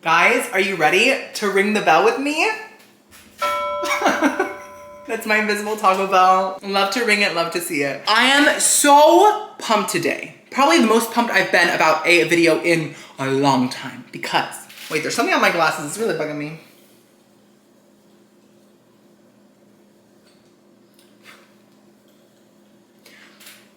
Guys, are you ready to ring the bell with me? That's my invisible Taco Bell. Love to ring it, love to see it. I am so pumped today. Probably the most pumped I've been about a video in a long time because, wait, there's something on my glasses. It's really bugging me.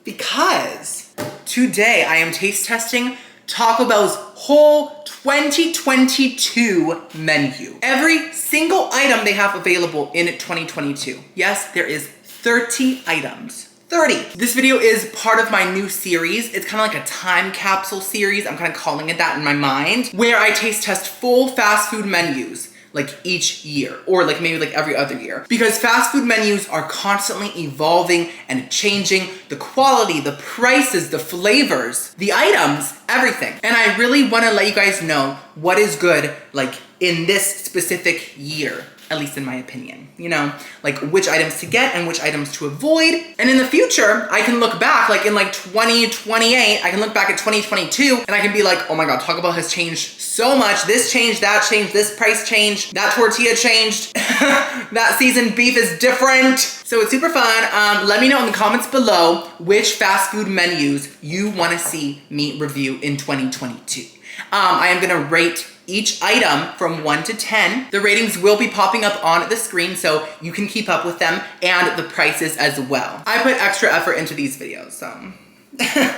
Because today I am taste testing Taco Bell's whole 2022 menu. Every single item they have available in 2022. Yes, there is 30 items. 30. This video is part of my new series. It's kind of like a time capsule series. I'm kind of calling it that in my mind, where I taste test full fast food menus like each year, or like maybe like every other year. Because fast food menus are constantly evolving and changing, the quality, the prices, the flavors, the items, everything. And I really wanna let you guys know what is good like in this specific year, at least in my opinion, you know, like which items to get and which items to avoid. And in the future, I can look back, like in like 2028, I can look back at 2022 and I can be like, oh my God, Taco Bell has changed so much. This changed, this price changed, that tortilla changed, that seasoned beef is different. So it's super fun. Let me know in the comments below which fast food menus you wanna see me review in 2022. I am gonna rate each item from 1 to 10. The ratings will be popping up on the screen so you can keep up with them and the prices as well. I put extra effort into these videos, so.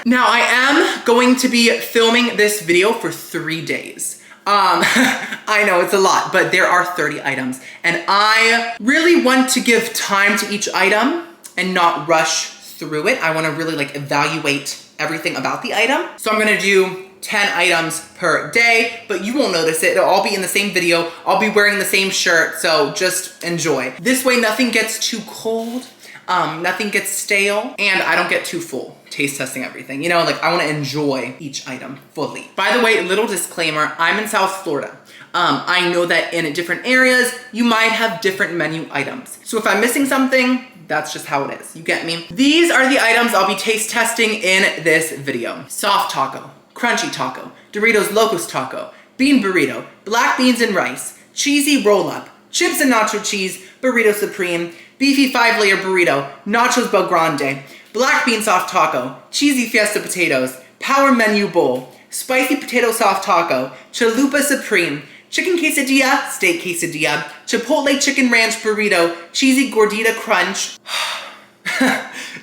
Now I am going to be filming this video for 3 days. I know it's a lot, but there are 30 items and I really want to give time to each item and not rush through it. I wanna really like evaluate everything about the item. So I'm gonna do 10 items per day, but you won't notice it. It'll all be in the same video. I'll be wearing the same shirt, so just enjoy. This way nothing gets too cold, nothing gets stale, and I don't get too full taste testing everything. You know, like I wanna enjoy each item fully. By the way, little disclaimer, I'm in South Florida. I know that in different areas, you might have different menu items. So if I'm missing something, that's just how it is, you get me? These are the items I'll be taste testing in this video. Soft taco, crunchy taco, Doritos Locos taco, bean burrito, black beans and rice, cheesy roll-up, chips and nacho cheese, Burrito Supreme, beefy 5-layer burrito, Nachos Grande, black bean soft taco, cheesy Fiesta potatoes, power menu bowl, spicy potato soft taco, Chalupa Supreme, chicken quesadilla, steak quesadilla, Chipotle chicken ranch burrito, cheesy Gordita crunch,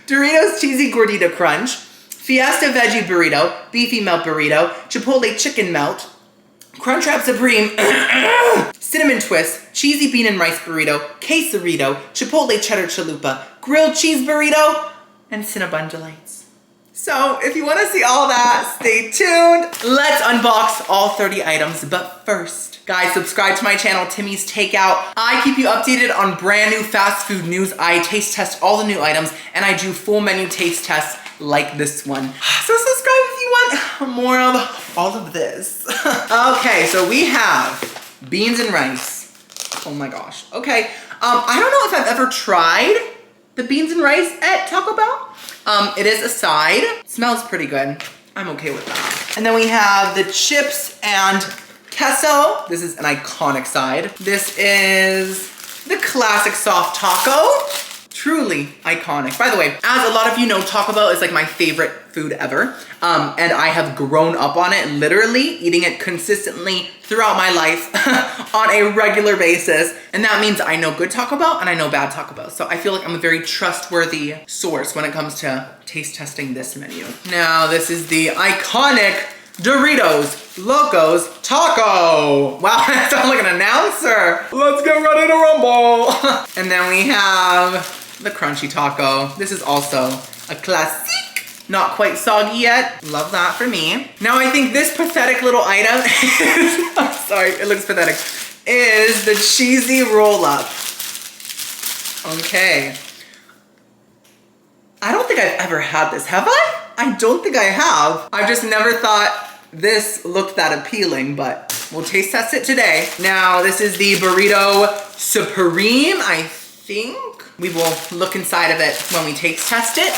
Doritos cheesy Gordita crunch, Fiesta veggie burrito, beefy melt burrito, Chipotle chicken melt, Crunchwrap Supreme, cinnamon twist, cheesy bean and rice burrito, Quesarito, Chipotle cheddar chalupa, grilled cheese burrito, and Cinnabon Delights. So if you wanna see all that, stay tuned. Let's unbox all 30 items, but first, guys, subscribe to my channel, Timmy's Takeout. I keep you updated on brand new fast food news. I taste test all the new items and I do full menu taste tests like this one. So subscribe if you want more of all of this. Okay, so we have beans and rice. Oh my gosh, okay. I don't know if I've ever tried the beans and rice at Taco Bell. It is a side, smells pretty good. I'm okay with that. And then we have the chips and queso. This is an iconic side. This is the classic soft taco. Truly iconic. By the way, as a lot of you know, Taco Bell is like my favorite food ever. And I have grown up on it, literally eating it consistently throughout my life on a regular basis. And that means I know good Taco Bell and I know bad Taco Bell. So I feel like I'm a very trustworthy source when it comes to taste testing this menu. Now, this is the iconic Doritos Locos Taco. Wow, I sound like an announcer. Let's get ready to rumble. And then we have the crunchy taco. This is also a classic. Not quite soggy yet. Love that for me. Now I think this pathetic little item is, I'm sorry, it looks pathetic, is the cheesy roll-up. Okay. I don't think I've ever had this, have I? I don't think I have. I've just never thought this looked that appealing, but we'll taste test it today. Now, this is the Burrito Supreme, I think. We will look inside of it when we taste test it.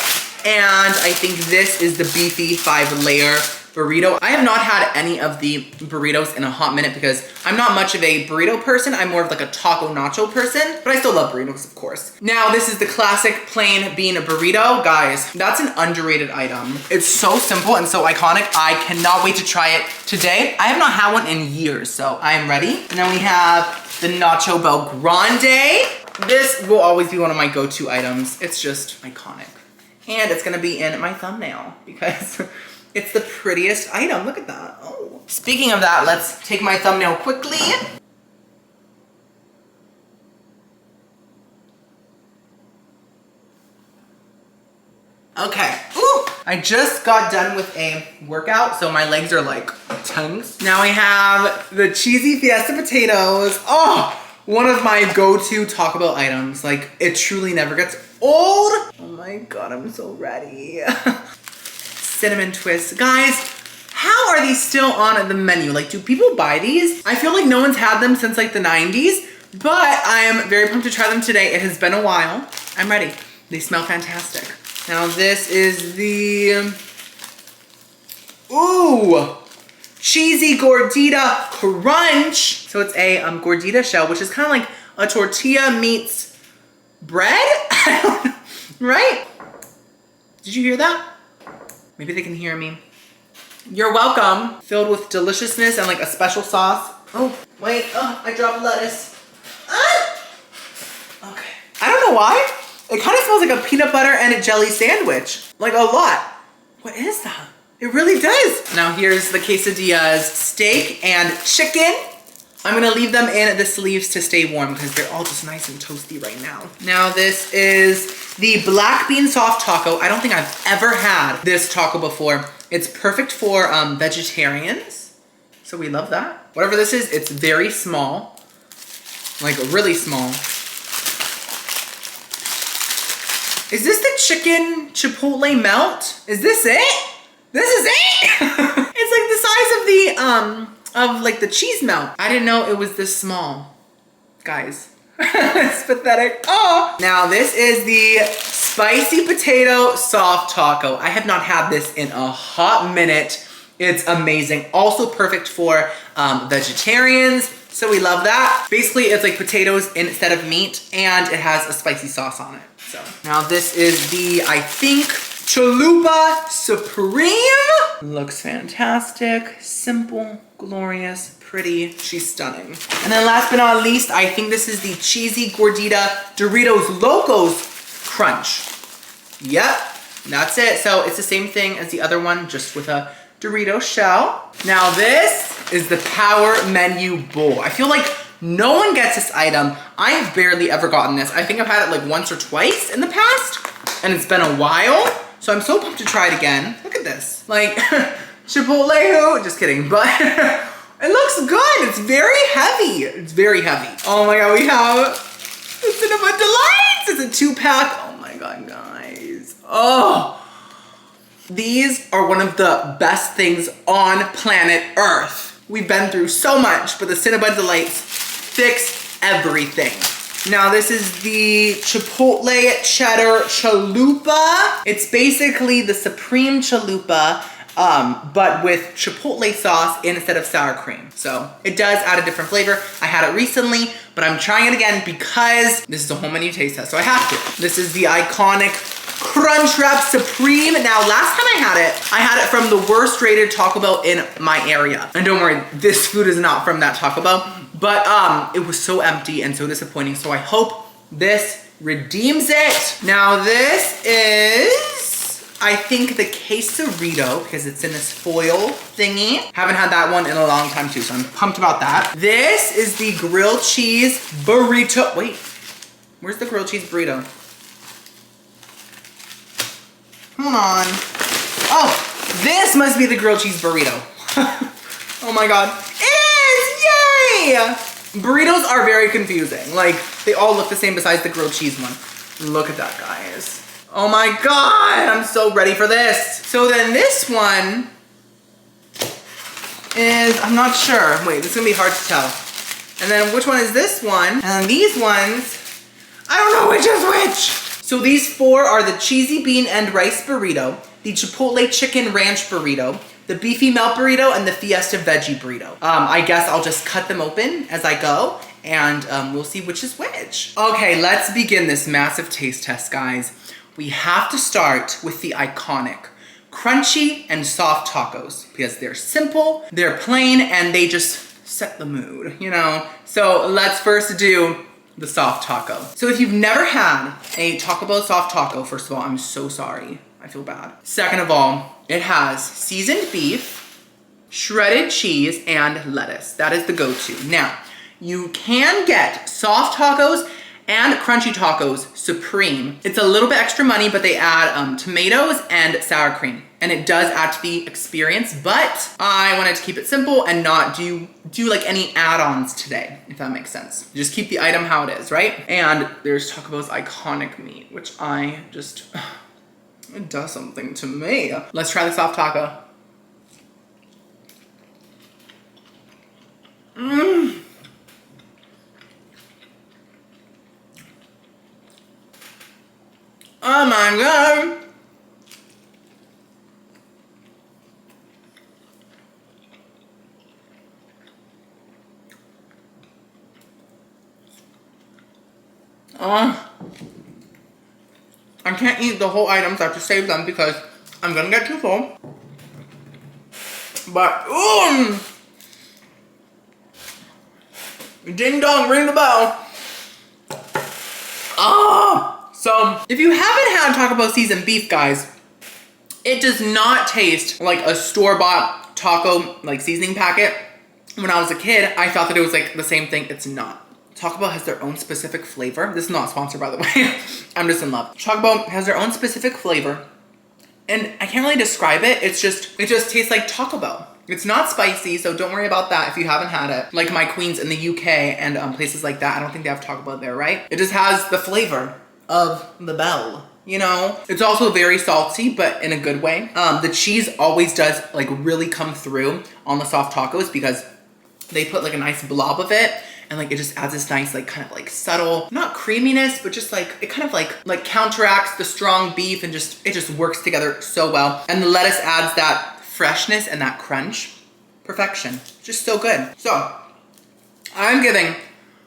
And I think this is the beefy 5-layer burrito. I have not had any of the burritos in a hot minute because I'm not much of a burrito person. I'm more of like a taco nacho person, but I still love burritos, of course. Now, this is the classic plain bean burrito. Guys, that's an underrated item. It's so simple and so iconic. I cannot wait to try it today. I have not had one in years, so I am ready. And then we have the Nacho Bell Grande. This will always be one of my go-to items. It's just iconic. And it's gonna be in my thumbnail because it's the prettiest item. Look at that. Oh. Speaking of that, let's take my thumbnail quickly. Okay. Ooh. I just got done with a workout, so my legs are like tense. Now I have the cheesy Fiesta potatoes. Oh, one of my go-to Taco Bell items. Like, it truly never gets old. Oh my God, I'm so ready. Cinnamon twists. Guys, how are these still on the menu? Like, do people buy these? I feel like no one's had them since like the 90s, but I am very pumped to try them today. It has been a while. I'm ready. They smell fantastic. Now this is the, ooh, cheesy Gordita crunch. So it's a Gordita shell, which is kind of like a tortilla meets bread? I don't know, right? Did you hear that? Maybe they can hear me. You're welcome. Filled with deliciousness and like a special sauce. Oh, wait, oh, I dropped lettuce. Ah! Okay. I don't know why. It kind of smells like a peanut butter and a jelly sandwich. Like a lot. What is that? It really does. Now here's the quesadillas, steak and chicken. I'm gonna leave them in the sleeves to stay warm because they're all just nice and toasty right now. Now this is the black bean soft taco. I don't think I've ever had this taco before. It's perfect for vegetarians, so we love that. Whatever this is, it's very small, like really small. Is this the chicken Chipotle melt? Is this it? This is it? It's like the size of like the cheese melt. I didn't know it was this small, guys. It's pathetic. Oh. Now this is the spicy potato soft taco. I have not had this in a hot minute. It's amazing. Also perfect for vegetarians. So we love that. Basically, it's like potatoes instead of meat, and it has a spicy sauce on it. So now this is the, I think, Chalupa Supreme. Looks fantastic. Simple, glorious, pretty. She's stunning. And then last but not least, I think this is the cheesy Gordita Doritos Locos Crunch. Yep, that's it. So it's the same thing as the other one, just with a Dorito shell. Now this is the Power Menu Bowl. I feel like no one gets this item. I've barely ever gotten this. I think I've had it like once or twice in the past, and it's been a while. So I'm so pumped to try it again. Look at this. Like, Chipotle who? Just kidding, but it looks good. It's very heavy. It's very heavy. Oh my God, we have the Cinnabon Delights. It's a 2-pack. Oh my God, guys. Oh. These are one of the best things on planet Earth. We've been through so much, but the Cinnabon Delights fix everything. Now this is the Chipotle Cheddar Chalupa. It's basically the Supreme Chalupa, but with Chipotle sauce instead of sour cream. So it does add a different flavor. I had it recently, but I'm trying it again because this is a whole menu taste test, so I have to. This is the iconic Crunchwrap Supreme. Now, last time I had it from the worst rated Taco Bell in my area. And don't worry, this food is not from that Taco Bell, but it was so empty and so disappointing. So I hope this redeems it. Now this is, I think, the Quesarito, because it's in this foil thingy. Haven't had that one in a long time too, so I'm pumped about that. This is the grilled cheese burrito. Wait, where's the grilled cheese burrito? Hold on. Oh, this must be the grilled cheese burrito. Oh my God. It is! Yay! Burritos are very confusing. Like, they all look the same besides the grilled cheese one. Look at that, guys. Oh my God, I'm so ready for this. So then this one is, I'm not sure. Wait, this is gonna be hard to tell. And then which one is this one? And then these ones, I don't know which is which. So these four are the cheesy bean and rice burrito, the Chipotle chicken ranch burrito, the Beefy Melt Burrito and the Fiesta Veggie Burrito. I guess I'll just cut them open as I go and we'll see which is which. Okay, let's begin this massive taste test, guys. We have to start with the iconic crunchy and soft tacos because they're simple, they're plain, and they just set the mood, you know? So let's first do the soft taco. So if you've never had a Taco Bell soft taco, first of all, I'm so sorry. I feel bad. Second of all, it has seasoned beef, shredded cheese, and lettuce. That is the go-to. Now, you can get soft tacos and crunchy tacos supreme. It's a little bit extra money, but they add tomatoes and sour cream. And it does add to the experience, but I wanted to keep it simple and not do like any add-ons today, if that makes sense. Just keep the item how it is, right? And there's Taco Bell's iconic meat, which I just, it does something to me. Let's try the soft taco. Mmm. Oh my God. I can't eat the whole items. I have to save them because I'm gonna get too full. But, ding dong, ring the bell. So if you haven't had Taco Bell seasoned beef, guys, it does not taste like a store-bought taco like seasoning packet. When I was a kid, I thought that it was like the same thing. It's not. Taco Bell has their own specific flavor. This is not sponsored, by the way. I'm just in love. Taco Bell has their own specific flavor, and I can't really describe it. It just tastes like Taco Bell. It's not spicy, so don't worry about that if you haven't had it. Like my queens in the UK and places like that, I don't think they have Taco Bell there, right? It just has the flavor of the bell, you know? It's also very salty, but in a good way. The cheese always does like really come through on the soft tacos because they put like a nice blob of it, and like it just adds this nice like kind of like subtle, not creaminess, but just like it kind of like counteracts the strong beef, and it just works together so well. And the lettuce adds that freshness and that crunch. Perfection. Just so good. So I'm giving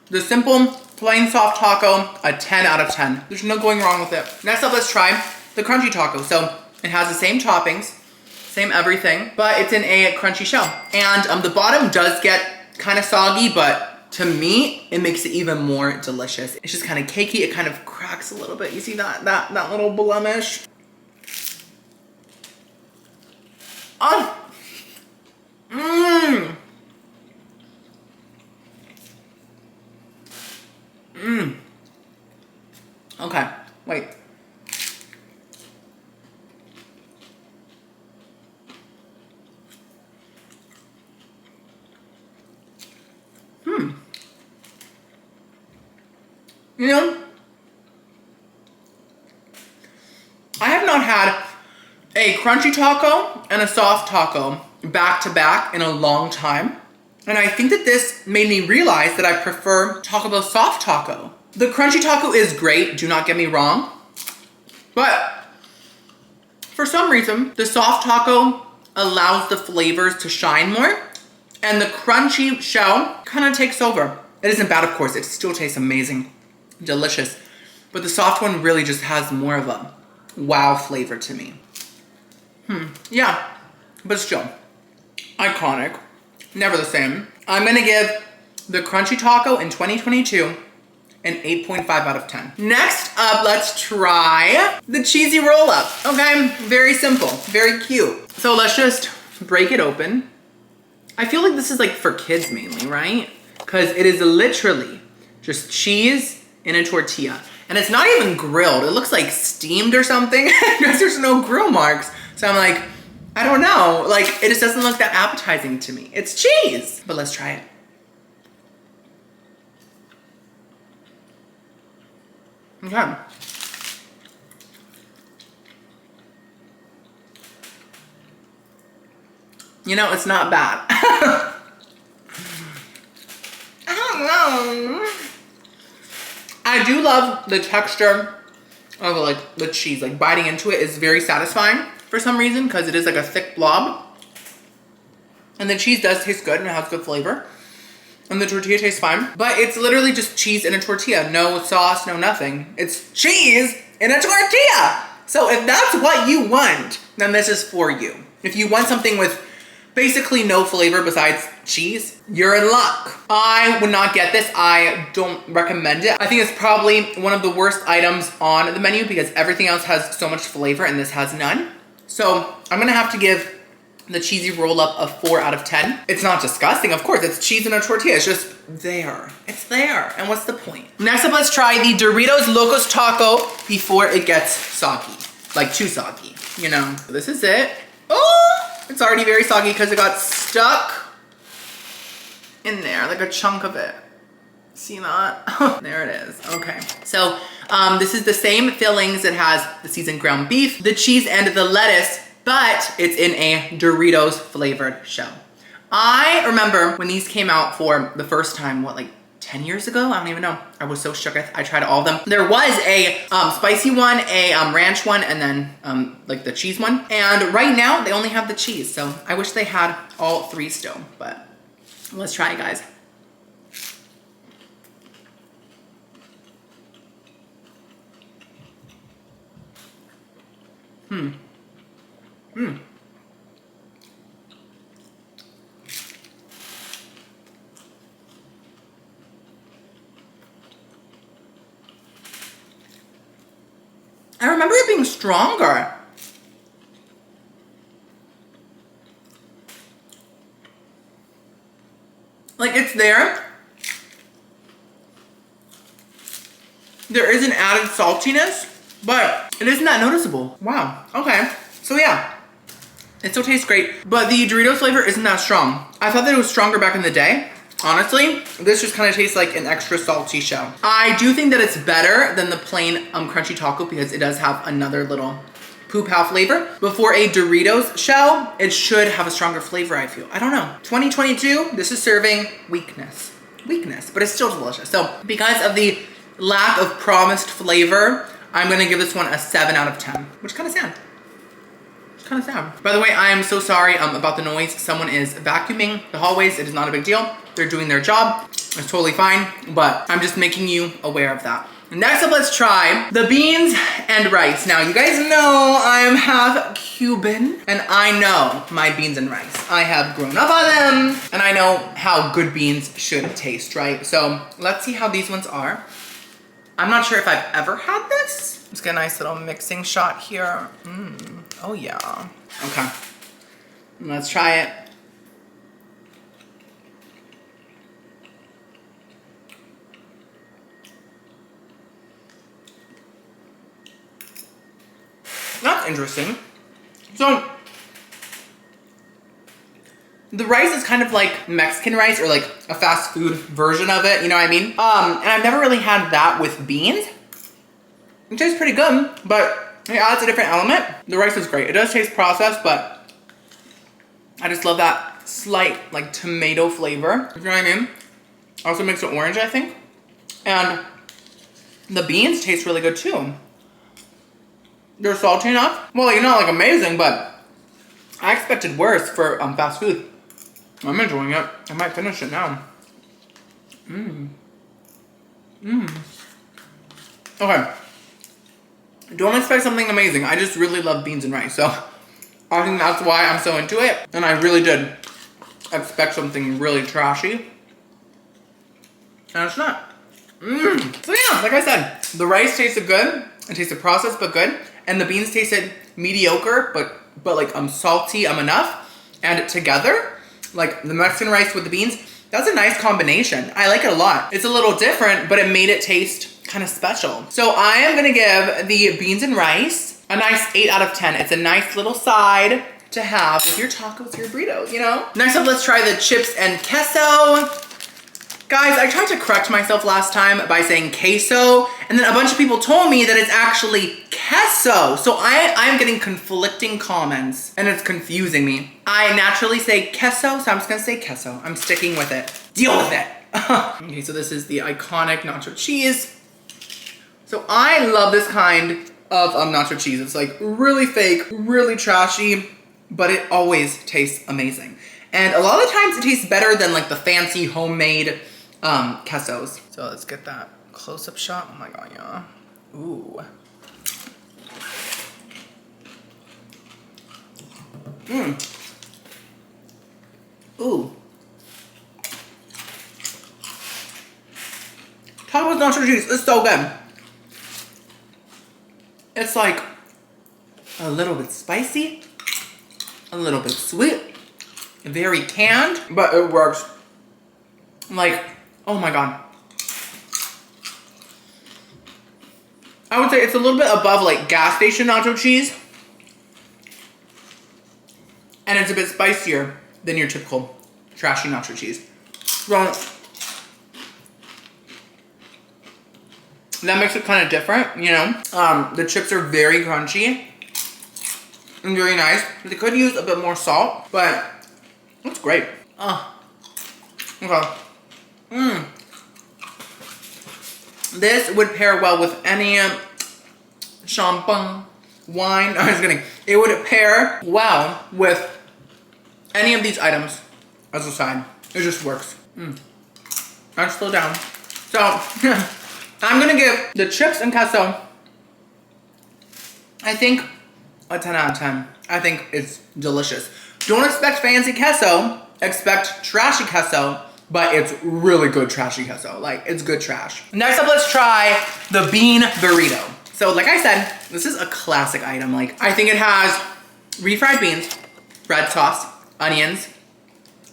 the simple plain soft taco a 10 out of 10. There's no going wrong with it. Next up, let's try the crunchy taco. So it has the same toppings, same everything, but it's in a crunchy shell. And the bottom does get kind of soggy, but to me, it makes it even more delicious. It's just kind of cakey. It kind of cracks a little bit. You see that little blemish? Oh! Mmm! Mmm. Okay, wait. You know, I have not had a crunchy taco and a soft taco back to back in a long time. And I think that this made me realize that I prefer Taco Bell soft taco. The crunchy taco is great, do not get me wrong. But for some reason, the soft taco allows the flavors to shine more, and the crunchy shell kind of takes over. It isn't bad, of course, it still tastes amazing, delicious. But the soft one really just has more of a wow flavor to me. Yeah, but still, iconic. Never the same. I'm gonna give the crunchy taco in 2022 an 8.5 out of 10. Next up, let's try the cheesy roll-up. Okay, very simple, very cute. So let's just break it open. I feel like this is like for kids mainly, right? Because it is literally just cheese in a tortilla. And it's not even grilled. It looks like steamed or something because there's no grill marks. So I'm like, I don't know. Like, it just doesn't look that appetizing to me. It's cheese. But let's try it. Okay. You know, it's not bad. I don't know. I do love the texture of like the cheese. Like biting into it is very satisfying for some reason because it is like a thick blob. And the cheese does taste good and it has good flavor. And the tortilla tastes fine. But it's literally just cheese in a tortilla. No sauce, no nothing. It's cheese in a tortilla. So if that's what you want, then this is for you. If you want something with basically no flavor besides cheese, you're in luck. I would not get this. I don't recommend it. I think it's probably one of the worst items on the menu because everything else has so much flavor and this has none. So I'm gonna have to give the cheesy roll up a 4 out of 10. It's not disgusting, of course. It's cheese in a tortilla. It's just there. It's there. And what's the point? Next up, let's try the Doritos Locos Taco before it gets soggy. Like too soggy, you know. This is it. Oh! It's already very soggy because it got stuck in there, like a chunk of it. See that? There it is. Okay. So this is the same fillings. It has the seasoned ground beef, the cheese, and the lettuce, but it's in a Doritos flavored shell. I remember when these came out for the first time, what, like 10 years ago? I don't even know. I was so shook. I tried all of them. There was a spicy one, a ranch one, and then like the cheese one. And right now they only have the cheese. So I wish they had all 3 still, but let's try it, guys. I remember it being stronger. Like, it's there. There is an added saltiness, but it isn't that noticeable. Wow, okay. So yeah, it still tastes great, but the Doritos flavor isn't that strong. I thought that it was stronger back in the day. Honestly, this just kind of tastes like an extra salty shell. I do think that it's better than the plain crunchy taco because it does have another little poo-pow flavor. But for a Doritos shell, it should have a stronger flavor, I feel. I don't know. 2022, this is serving weakness. Weakness, but it's still delicious. So because of the lack of promised flavor, I'm gonna give this one a 7 out of 10, which is kind of sad. Kind of sad. By the way, I am so sorry about the noise. Someone is vacuuming the hallways. It is not a big deal. They're doing their job. It's totally fine, but I'm just making you aware of that. Next up, let's try the beans and rice. Now, you guys know I am half Cuban, and I know my beans and rice. I have grown up on them, and I know how good beans should taste, right? So let's see how these ones are. I'm not sure if I've ever had this. Let's get a nice little mixing shot here. Oh yeah. Okay. Let's try it. That's interesting. So the rice is kind of like Mexican rice or like a fast food version of it, you know what I mean? And I've never really had that with beans. It tastes pretty good, but it adds a different element. The rice is great. It does taste processed, but I just love that slight like tomato flavor. You know what I mean? Also makes it orange, I think. And the beans taste really good too. They're salty enough. Well, like, not like amazing, but I expected worse for fast food. I'm enjoying it. I might finish it now. Okay. Don't expect something amazing. I just really love beans and rice. So I think that's why I'm so into it. And I really did expect something really trashy. And it's not. So yeah, like I said, the rice tasted good. It tasted processed but good. And the beans tasted mediocre but like salty enough. And together, like the Mexican rice with the beans, that's a nice combination. I like it a lot. It's a little different, but it made it taste kind of special. So I am gonna give the beans and rice a nice 8 out of 10. It's a nice little side to have with your tacos, your burritos, you know? Next up, let's try the chips and queso. Guys, I tried to correct myself last time by saying queso, and then a bunch of people told me that it's actually queso. So I'm getting conflicting comments, and it's confusing me. I naturally say queso, so I'm just gonna say queso. I'm sticking with it. Deal with it. Okay, so this is the iconic nacho cheese. So I love this kind of nacho cheese. It's like really fake, really trashy, but it always tastes amazing. And a lot of the times it tastes better than like the fancy homemade quesos. So let's get that close-up shot. Oh my God, yeah. Ooh. Ooh. Taco with nacho cheese is so good. It's like a little bit spicy, a little bit sweet, very canned, but it works. Like, oh my God. I would say it's a little bit above like gas station nacho cheese. And it's a bit spicier than your typical trashy nacho cheese. So that makes it kind of different, you know? The chips are very crunchy and very nice. They could use a bit more salt, but it's great. Okay. This would pair well with any champagne, wine. No, I was kidding. It would pair well with any of these items as a side. It just works. I'm still down. So, I'm gonna give the chips and queso, I think, a 10 out of 10. I think it's delicious. Don't expect fancy queso, expect trashy queso, but it's really good trashy queso. Like, it's good trash. Next up, let's try the bean burrito. So, like I said, this is a classic item. Like, I think it has refried beans, red sauce, onions,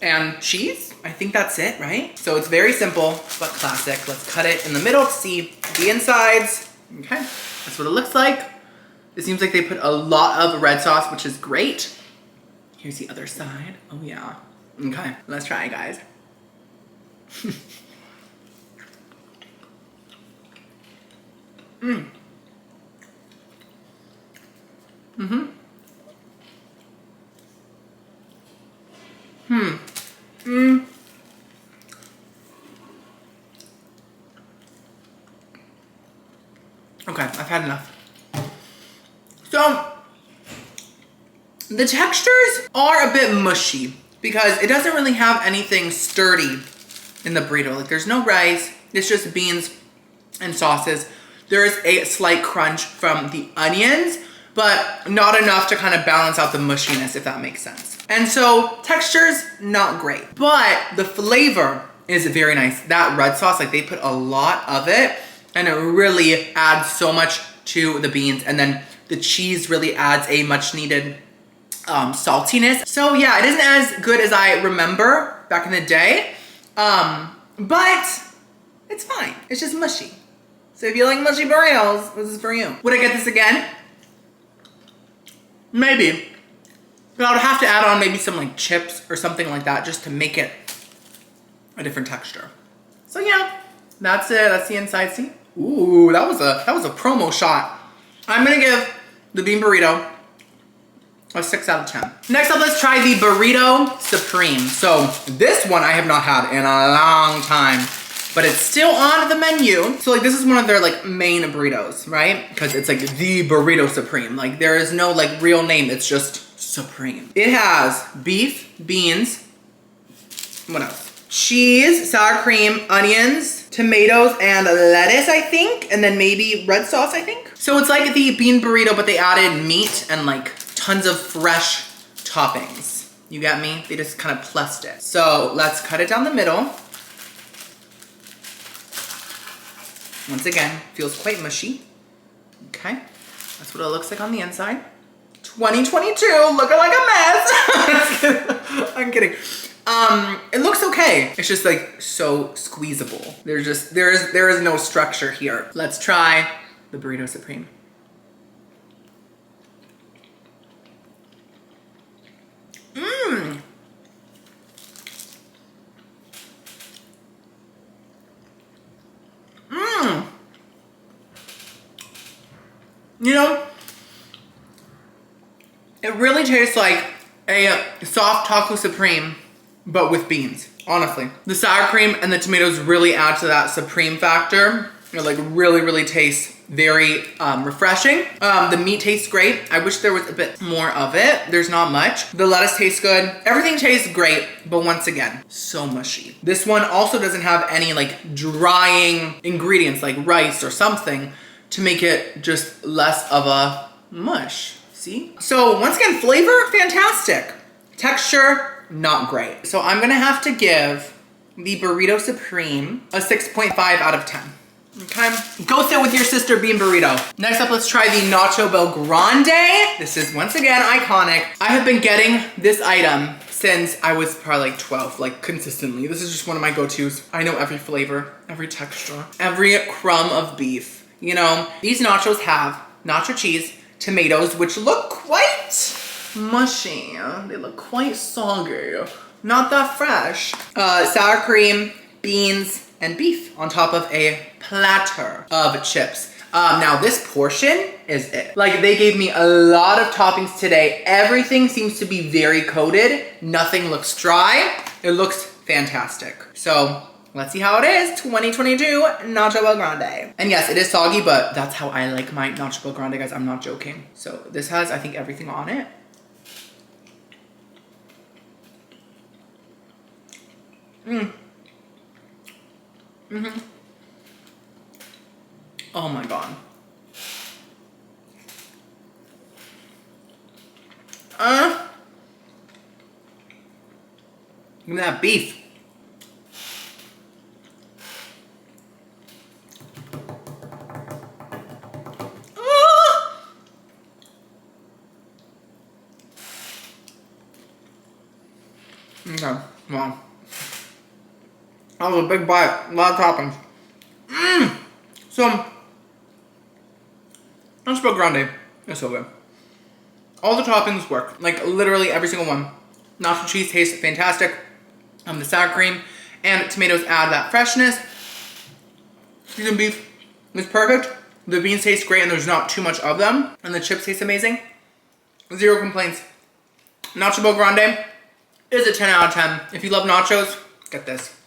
and cheese. I think that's it, right? So it's very simple, but classic. Let's cut it in the middle to see the insides. Okay, that's what it looks like. It seems like they put a lot of red sauce, which is great. Here's the other side. Oh yeah. Okay, let's try it, guys. Okay, I've had enough. So, the textures are a bit mushy because it doesn't really have anything sturdy in the burrito. Like, there's no rice, it's just beans and sauces. There is a slight crunch from the onions, but not enough to kind of balance out the mushiness, if that makes sense. And so, texture's not great, but the flavor is very nice. That red sauce, like, they put a lot of it, and it really adds so much to the beans, and then the cheese really adds a much needed saltiness. So yeah, it isn't as good as I remember back in the day, but it's fine. It's just mushy. So if you like mushy burritos, this is for you. Would I get this again? Maybe. But I would have to add on maybe some like chips or something like that just to make it a different texture. So yeah, that's it. That's the inside. See? Ooh, that was a promo shot. I'm gonna give the bean burrito a 6 out of 10. Next up, let's try the Burrito Supreme. So this one I have not had in a long time, but it's still on the menu. So like, this is one of their like main burritos, right? Because it's like the Burrito Supreme. Like, there is no like real name, it's just Supreme. It has beef, beans, what else? Cheese, sour cream, onions, tomatoes, and lettuce, I think. And then maybe red sauce, I think. So it's like the bean burrito, but they added meat and like tons of fresh toppings. You got me? They just kind of plussed it. So let's cut it down the middle. Once again, feels quite mushy. Okay, that's what it looks like on the inside. 2022, looking like a mess. I'm kidding. It looks okay. It's just like so squeezable. There is no structure here. Let's try the Burrito Supreme. You know, it really tastes like a soft taco supreme, but with beans, honestly. The sour cream and the tomatoes really add to that supreme factor. It like really, really tastes very refreshing. The meat tastes great. I wish there was a bit more of it. There's not much. The lettuce tastes good. Everything tastes great, but once again, so mushy. This one also doesn't have any like drying ingredients like rice or something to make it just less of a mush. See? So once again, flavor, fantastic. Texture, not great. So I'm gonna have to give the Burrito Supreme a 6.5 out of 10. Okay, go sit with your sister bean burrito. Next up, let's try the Nacho Grande. This is once again iconic. I have been getting this item since I was probably like 12, like consistently. This is just one of my go-tos. I know every flavor, every texture, every crumb of beef. You know, these nachos have nacho cheese, tomatoes, which look quite mushy. They look quite soggy, not that fresh. Sour cream, beans, and beef on top of a platter of chips. Now this portion is it. Like they gave me a lot of toppings today. Everything seems to be very coated. Nothing looks dry. It looks fantastic. So let's see how it is. 2022 Nacho Grande. And yes, it is soggy, but that's how I like my Nacho Grande, guys. I'm not joking. So this has, I think, everything on it. Oh my god. Give me that beef. Okay, wow. That was a big bite, a lot of toppings. So, Nacho Grande is so good. All the toppings work, like literally every single one. Nacho cheese tastes fantastic. The sour cream and tomatoes add that freshness. Seasoned beef is perfect. The beans taste great and there's not too much of them. And the chips taste amazing. Zero complaints. Nacho Grande is a 10 out of 10. If you love nachos, get this.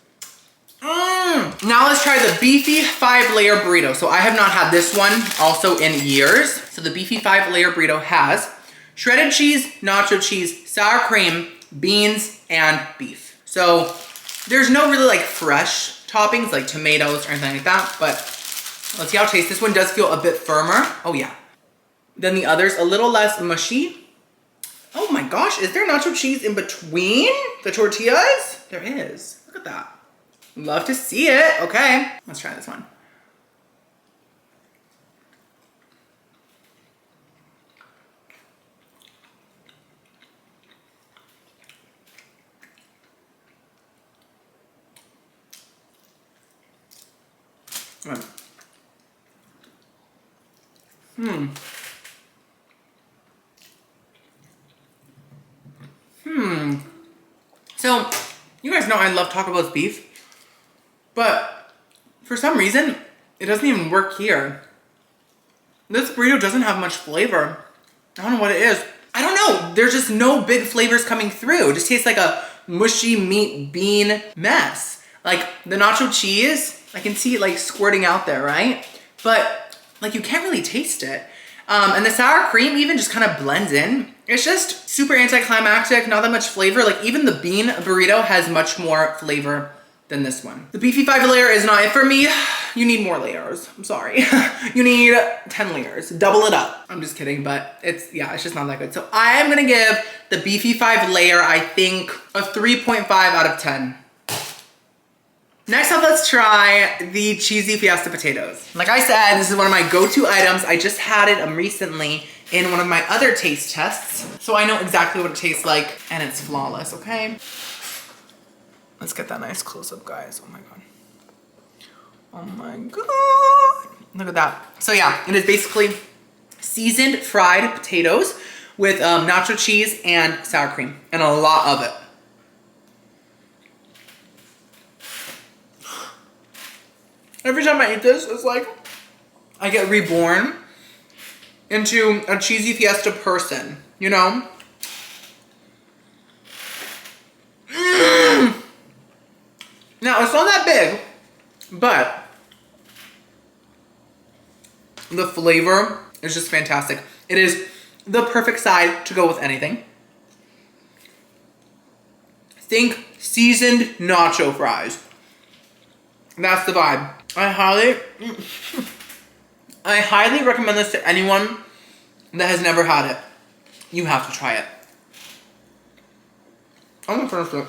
Now let's try the Beefy 5-layer burrito. So I have not had this one also in years. So the Beefy 5-layer burrito has shredded cheese, nacho cheese, sour cream, beans, and beef. So there's no really like fresh toppings like tomatoes or anything like that, but let's see how it tastes. This one does feel a bit firmer. Oh yeah. Than the others, a little less mushy. Oh my gosh, is there nacho cheese in between the tortillas? There is. Look at that. Love to see it. Okay, let's try this one. So, you guys know I love Taco Bell's beef. But for some reason, it doesn't even work here. This burrito doesn't have much flavor. I don't know what it is. I don't know. There's just no big flavors coming through. It just tastes like a mushy meat bean mess. Like the nacho cheese, I can see it like squirting out there, right? But like you can't really taste it. And the sour cream even just kind of blends in. It's just super anticlimactic, not that much flavor. Like even the bean burrito has much more flavor than this one. The Beefy 5-layer is not it for me. You need more layers, I'm sorry. You need 10 layers, double it up. I'm just kidding, but it's just not that good. So I am gonna give the Beefy 5-layer, I think, a 3.5 out of 10. Next up, let's try the cheesy Fiesta potatoes. Like I said, this is one of my go-to items. I just had it recently in one of my other taste tests. So I know exactly what it tastes like and it's flawless, okay? Let's get that nice close-up, guys. Oh my god. Oh my god. Look at that. So yeah, it is basically seasoned fried potatoes with nacho cheese and sour cream and a lot of it. Every time I eat this, it's like I get reborn into a cheesy Fiesta person, you know? Now, it's not that big, but The flavor is just fantastic. It is the perfect side to go with anything. Think seasoned nacho fries. That's the vibe. I highly recommend this to anyone that has never had it. You have to try it. I'm gonna finish it.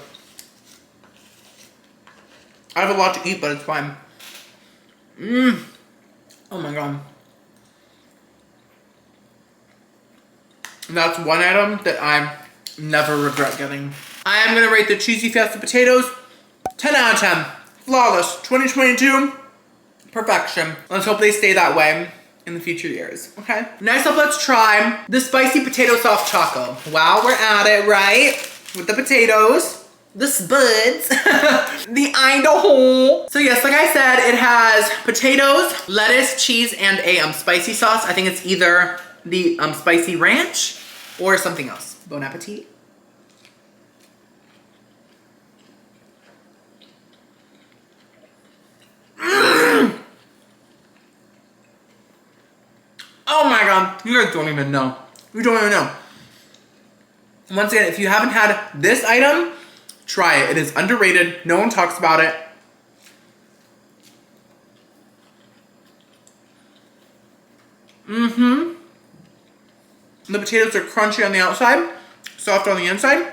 I have a lot to eat, but it's fine. Oh my god. That's one item that I never regret getting. I am gonna rate the cheesy Fiesta potatoes 10 out of 10. Flawless. 2022. Perfection. Let's hope they stay that way in the future years. Okay. Next up, let's try the spicy potato soft taco. Wow, we're at it, right? With the potatoes, the spuds, the Idaho. So yes, like I said, it has potatoes, lettuce, cheese, and a spicy sauce. I think it's either the spicy ranch or something else. Bon appetit. Oh my god, you guys don't even know. You don't even know. Once again, if you haven't had this item, try it. It is underrated. No one talks about it. The potatoes are crunchy on the outside, soft on the inside.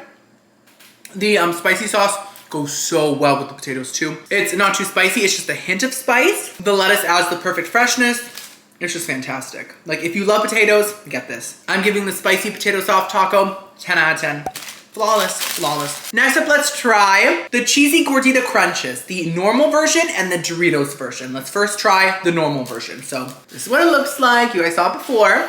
The spicy sauce goes so well with the potatoes too. It's not too spicy, it's just a hint of spice. The lettuce adds the perfect freshness. It's just fantastic. Like, if you love potatoes, get this. I'm giving the spicy potato soft taco 10 out of 10. Flawless, flawless. Next up, let's try the cheesy Gordita crunches, the normal version and the Doritos version. Let's first try the normal version. So this is what it looks like. You guys saw it before.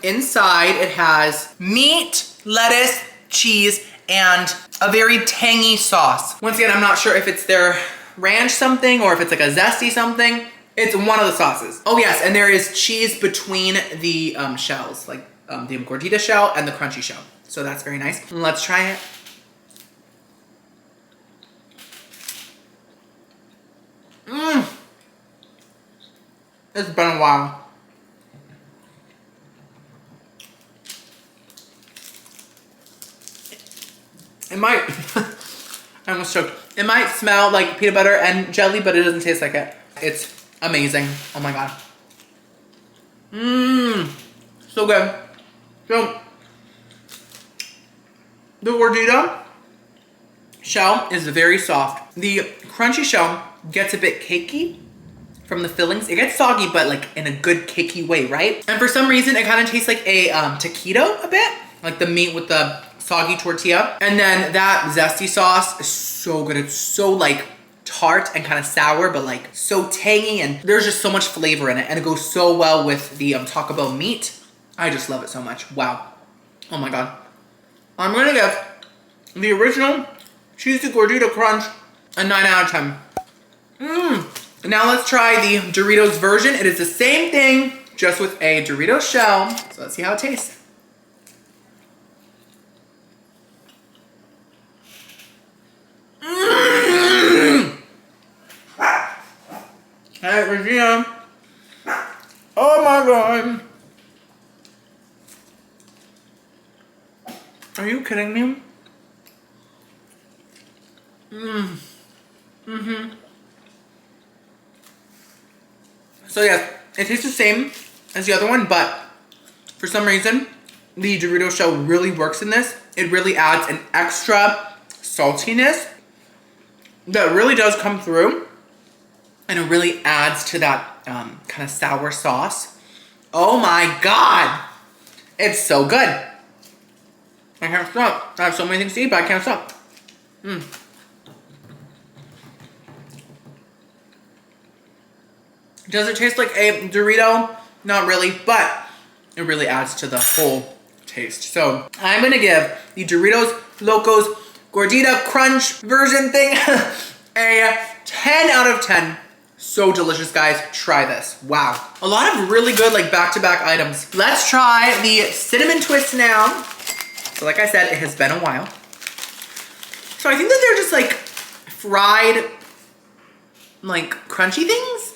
Inside it has meat, lettuce, cheese, and a very tangy sauce. Once again, I'm not sure if it's their ranch something or if it's like a zesty something. It's one of the sauces. Oh yes, and there is cheese between the shells, like the Gordita shell and the crunchy shell. So that's very nice. Let's try it. It's been a while. It might, I almost choked. It might smell like peanut butter and jelly, but it doesn't taste like it. It's amazing. Oh my god. So good. So, the Gordita shell is very soft. The crunchy shell gets a bit cakey from the fillings. It gets soggy, but like in a good cakey way, right? And for some reason, it kind of tastes like a taquito a bit. Like the meat with the soggy tortilla. And then that zesty sauce is so good. It's so like tart and kind of sour, but like so tangy, and there's just so much flavor in it, and it goes so well with the Taco Bell meat. I just love it so much. Wow. Oh my god. I'm gonna give the original cheesy Gordita crunch a 9 out of 10. Now let's try the Doritos version. It is the same thing, just with a Dorito shell. So let's see how it tastes. Hey, Regina. Oh my god. Are you kidding me? So yeah, it tastes the same as the other one, but for some reason, the Dorito shell really works in this. It really adds an extra saltiness that really does come through, and it really adds to that kind of sour sauce. Oh my god! It's so good. I can't stop. I have so many things to eat, but I can't stop. Does it taste like a Dorito? Not really, but it really adds to the whole taste. So I'm gonna give the Doritos Locos Gordita Crunch version thing a 10 out of 10. So delicious, guys. Try this. Wow. A lot of really good like back-to-back items. Let's try the cinnamon twist now. So like I said, it has been a while. So I think that they're just like fried, like crunchy things.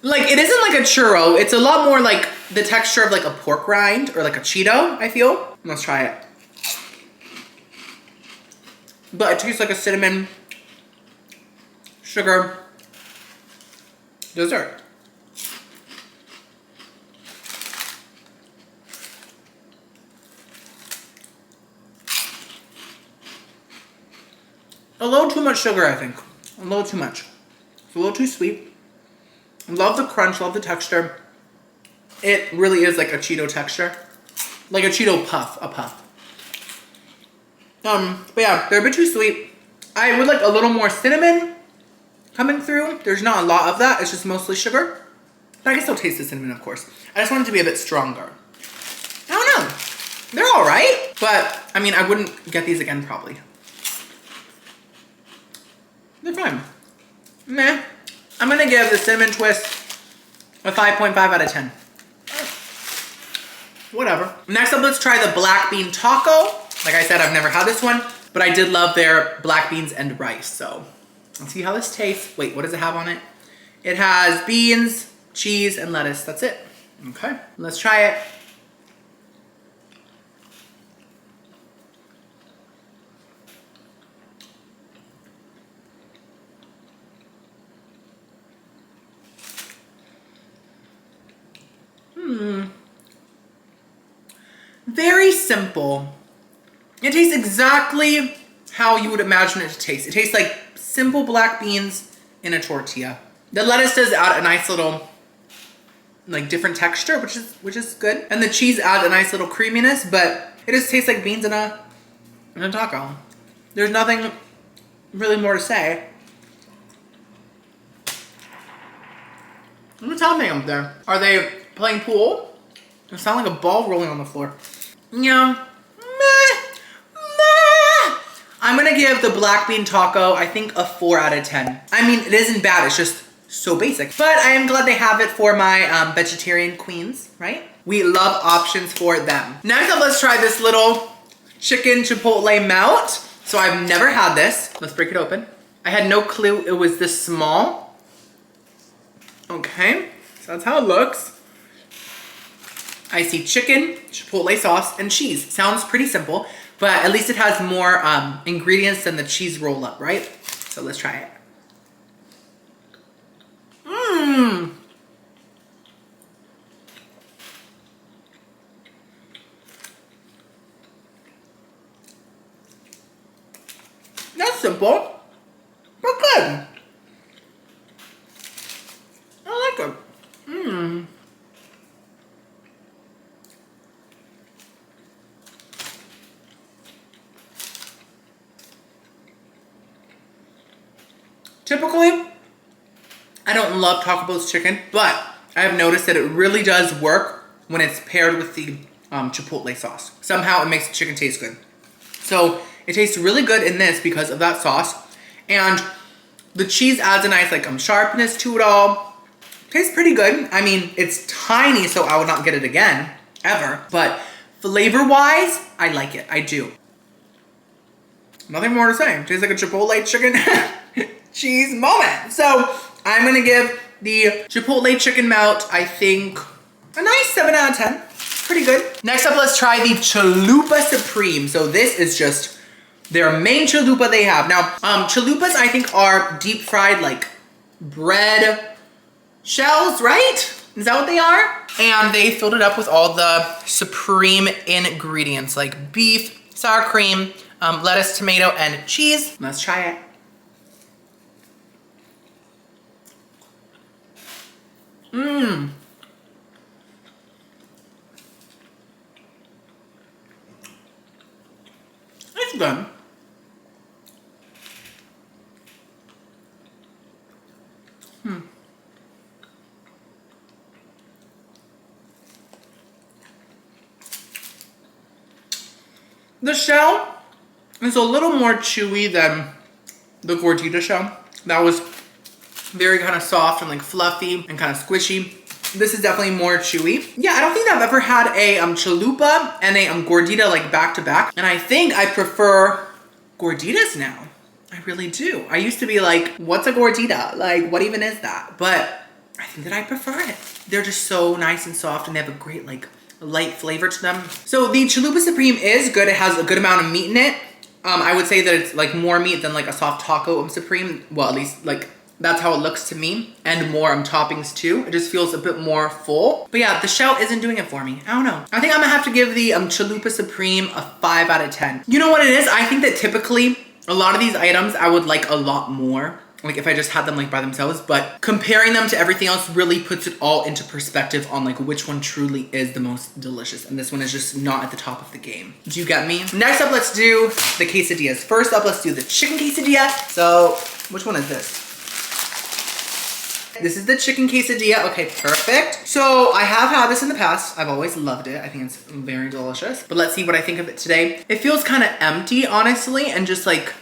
Like, it isn't like a churro. It's a lot more like the texture of like a pork rind or like a Cheeto, I feel. Let's try it. But it tastes like a cinnamon, sugar dessert. A little too much sugar, I think. A little too much. It's a little too sweet. Love the crunch, love the texture. It really is like a Cheeto texture. Like a Cheeto puff, a puff. But yeah, they're a bit too sweet. I would like a little more cinnamon coming through. There's not a lot of that. It's just mostly sugar. But I can still taste the cinnamon, of course. I just want it to be a bit stronger. I don't know. They're all right. But, I mean, I wouldn't get these again, probably. They're fine. Meh. I'm gonna give the cinnamon twist a 5.5 out of 10. Whatever. Next up, let's try the black bean taco. Like I said, I've never had this one, but I did love their black beans and rice. So let's see how this tastes. Wait, what does it have on it? It has beans, cheese, and lettuce. That's it. Okay, let's try it. Very simple. It tastes exactly how you would imagine it to taste. It tastes like simple black beans in a tortilla. The lettuce does add a nice little, like, different texture, which is good. And the cheese adds a nice little creaminess, but it just tastes like beans in a taco. There's nothing really more to say. What's happening up there? Are they playing pool? It sounds like a ball rolling on the floor. Yeah. Meh. I'm gonna give the black bean taco, I think, a 4 out of 10. I mean, it isn't bad, it's just so basic. But I am glad they have it for my vegetarian queens, right? We love options for them. Next up, let's try this little chicken chipotle melt. So I've never had this. Let's break it open. I had no clue it was this small. Okay, so that's how it looks. I see chicken, chipotle sauce, and cheese. Sounds pretty simple, but at least it has more ingredients than the cheese roll up, right? So let's try it. Mmm. That's simple, but good. I like it. Mmm. Typically, I don't love Taco Bell's chicken, but I have noticed that it really does work when it's paired with the Chipotle sauce. Somehow it makes the chicken taste good. So it tastes really good in this because of that sauce. And the cheese adds a nice like sharpness to it all. Tastes pretty good. I mean, it's tiny, so I would not get it again, ever. But flavor-wise, I like it. I do. Nothing more to say. Tastes like a Chipotle chicken cheese moment. So I'm gonna give the Chipotle chicken melt, I think, a nice 7 out of 10. Pretty good. Next up, let's try the Chalupa Supreme. So this is just their main chalupa they have. Now, chalupas I think are deep fried like bread shells, right? Is that what they are? And they filled it up with all the supreme ingredients like beef, sour cream, lettuce, tomato, and cheese. Let's try it. Mmm. It's good. The shell is a little more chewy than the Gordita shell. That was very kind of soft and like fluffy and kind of squishy. This is definitely more chewy. Yeah, I don't think I've ever had a chalupa and a Gordita like back to back. And I think I prefer Gorditas now. I really do. I used to be like, what's a Gordita? Like, what even is that? But I think that I prefer it. They're just so nice and soft and they have a great like light flavor to them. So the Chalupa Supreme is good. It has a good amount of meat in it. I would say that it's like more meat than like a soft taco Supreme. Well, at least like that's how it looks to me. And more toppings too. It just feels a bit more full. But yeah, the shell isn't doing it for me. I don't know. I think I'm gonna have to give the Chalupa Supreme a 5 out of 10. You know what it is? I think that typically a lot of these items I would like a lot more. Like if I just had them like by themselves, but comparing them to everything else really puts it all into perspective on like which one truly is the most delicious. And this one is just not at the top of the game. Do you get me? Next up, let's do the quesadillas. First up, let's do the chicken quesadilla. So which one is this? This is the chicken quesadilla. Okay, perfect. So I have had this in the past. I've always loved it. I think it's very delicious. But let's see what I think of it today. It feels kind of empty, honestly, and just like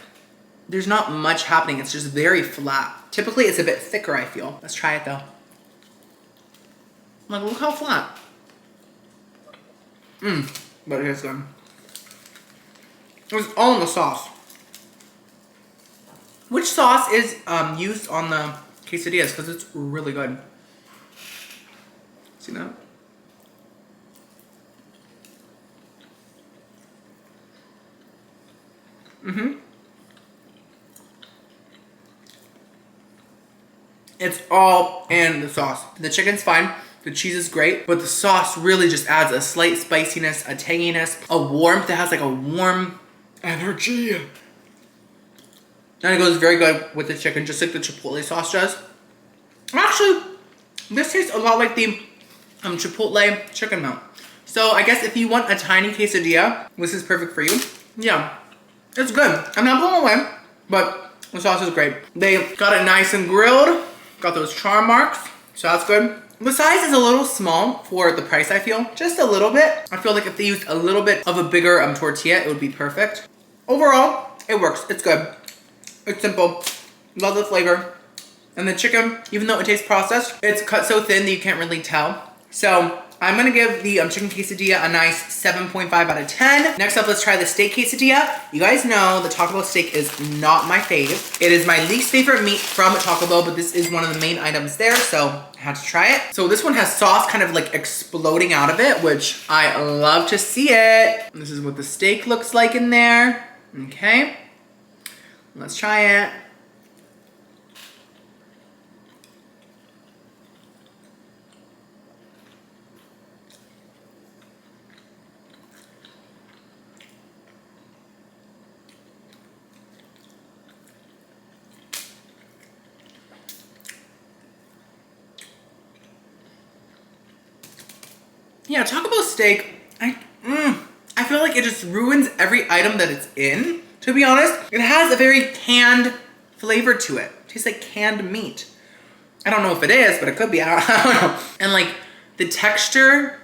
there's not much happening. It's just very flat. Typically, it's a bit thicker, I feel. Let's try it, though. Like, look how flat. But it is good. It's all in the sauce. Which sauce is used on the quesadillas? Because it's really good. See that? It's all in the sauce. The chicken's fine. The cheese is great, but the sauce really just adds a slight spiciness, a tanginess, a warmth. It has like a warm energy. And it goes very good with the chicken, just like the Chipotle sauce does. Actually, this tastes a lot like the Chipotle chicken melt. So I guess if you want a tiny quesadilla, this is perfect for you. Yeah, it's good. I'm not blown away, but the sauce is great. They got it nice and grilled. Got those char marks, so that's good. The size is a little small for the price, I feel. Just a little bit. I feel like if they used a little bit of a bigger tortilla, it would be perfect. Overall, it works. It's good. It's simple. Love the flavor. And the chicken, even though it tastes processed, it's cut so thin that you can't really tell. So I'm gonna give the chicken quesadilla a nice 7.5 out of 10. Next up, let's try the steak quesadilla. You guys know the Taco Bell steak is not my fave. It is my least favorite meat from Taco Bell, but this is one of the main items there, so I had to try it. So this one has sauce kind of like exploding out of it, which I love to see it. This is what the steak looks like in there. Okay, let's try it. Yeah, Taco Bell steak, I feel like it just ruins every item that it's in, to be honest. It has a very canned flavor to it. It tastes like canned meat. I don't know if it is, but it could be, I don't know. And like, the texture,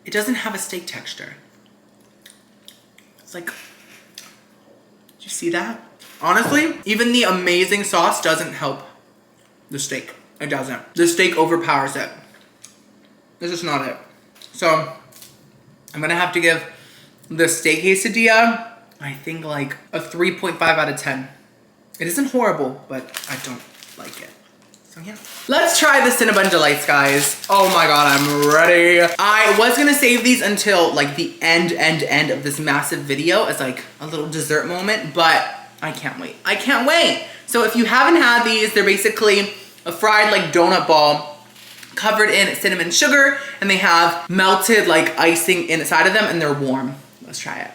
it doesn't have a steak texture. It's like, did you see that? Honestly, even the amazing sauce doesn't help the steak. It doesn't. The steak overpowers it. This is not it. So I'm gonna have to give the steak quesadilla, I think like a 3.5 out of 10. It isn't horrible, but I don't like it. So yeah. Let's try the Cinnabon Delights, guys. Oh my God, I'm ready. I was gonna save these until like the end of this massive video as like a little dessert moment, but I can't wait. I can't wait. So if you haven't had these, they're basically a fried like donut ball covered in cinnamon sugar, and they have melted like icing inside of them, and they're warm. Let's try it.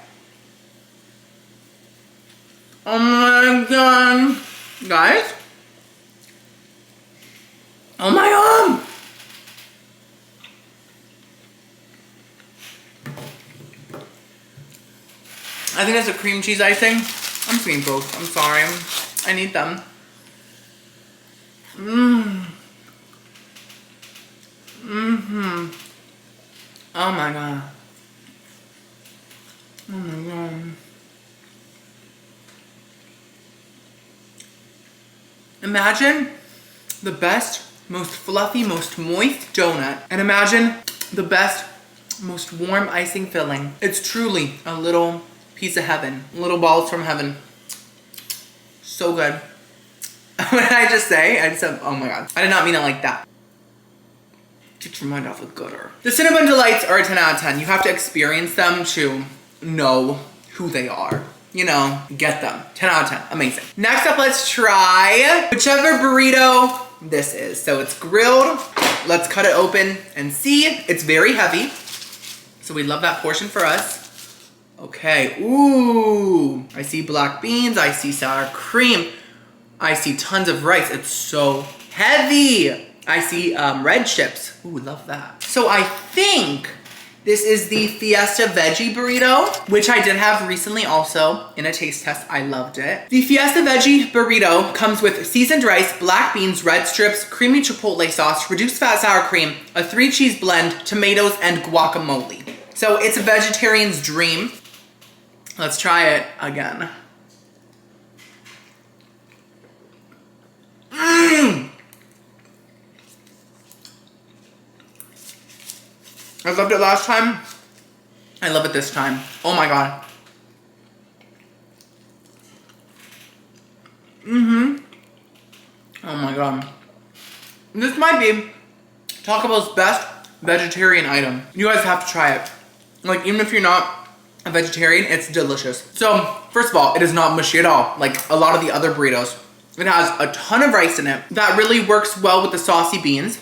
Oh my God, guys. Oh my God. I think that's a cream cheese icing. I'm seeing both, I'm sorry. I need them. Oh my God. Oh my God. Imagine the best, most fluffy, most moist donut, and imagine the best, most warm icing filling. It's truly a little piece of heaven, little balls from heaven. So good. What did I just say? I just said, oh my god. I did not mean it like that. Get your mind off of gooder. The Cinnabon Delights are a 10 out of 10. You have to experience them to know who they are. You know, get them. 10 out of 10. Amazing. Next up, let's try whichever burrito this is. So it's grilled. Let's cut it open and see. It's very heavy. So we love that portion for us. Okay, ooh. I see black beans. I see sour cream. I see tons of rice. It's so heavy. I see red chips. Ooh, love that. So I think this is the Fiesta Veggie Burrito, which I did have recently also in a taste test. I loved it. The Fiesta Veggie Burrito comes with seasoned rice, black beans, red strips, creamy chipotle sauce, reduced fat sour cream, a 3-cheese blend, tomatoes, and guacamole. So it's a vegetarian's dream. Let's try it again. Mmm! I loved it last time. I love it this time. Oh my god. Oh my god. This might be Taco Bell's best vegetarian item. You guys have to try it. Like, even if you're not a vegetarian, it's delicious. So, first of all, it is not mushy at all. Like a lot of the other burritos. It has a ton of rice in it. That really works well with the saucy beans.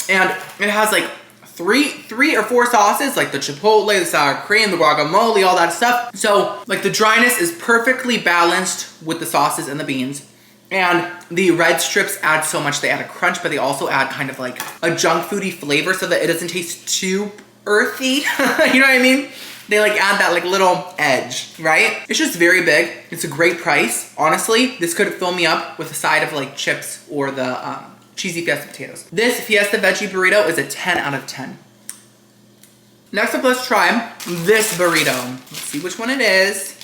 And it has like three or four sauces, like the chipotle, the sour cream, the guacamole, all that stuff. So like the dryness is perfectly balanced with the sauces and the beans. And the red strips add so much. They add a crunch, but they also add kind of like a junk foody flavor so that it doesn't taste too earthy. You know what I mean? They like add that like little edge, right? It's just very big. It's a great price. Honestly, this could fill me up with a side of like chips or the cheesy Fiesta potatoes. This Fiesta Veggie Burrito is a 10 out of 10. Next up, let's try this burrito. Let's see which one it is.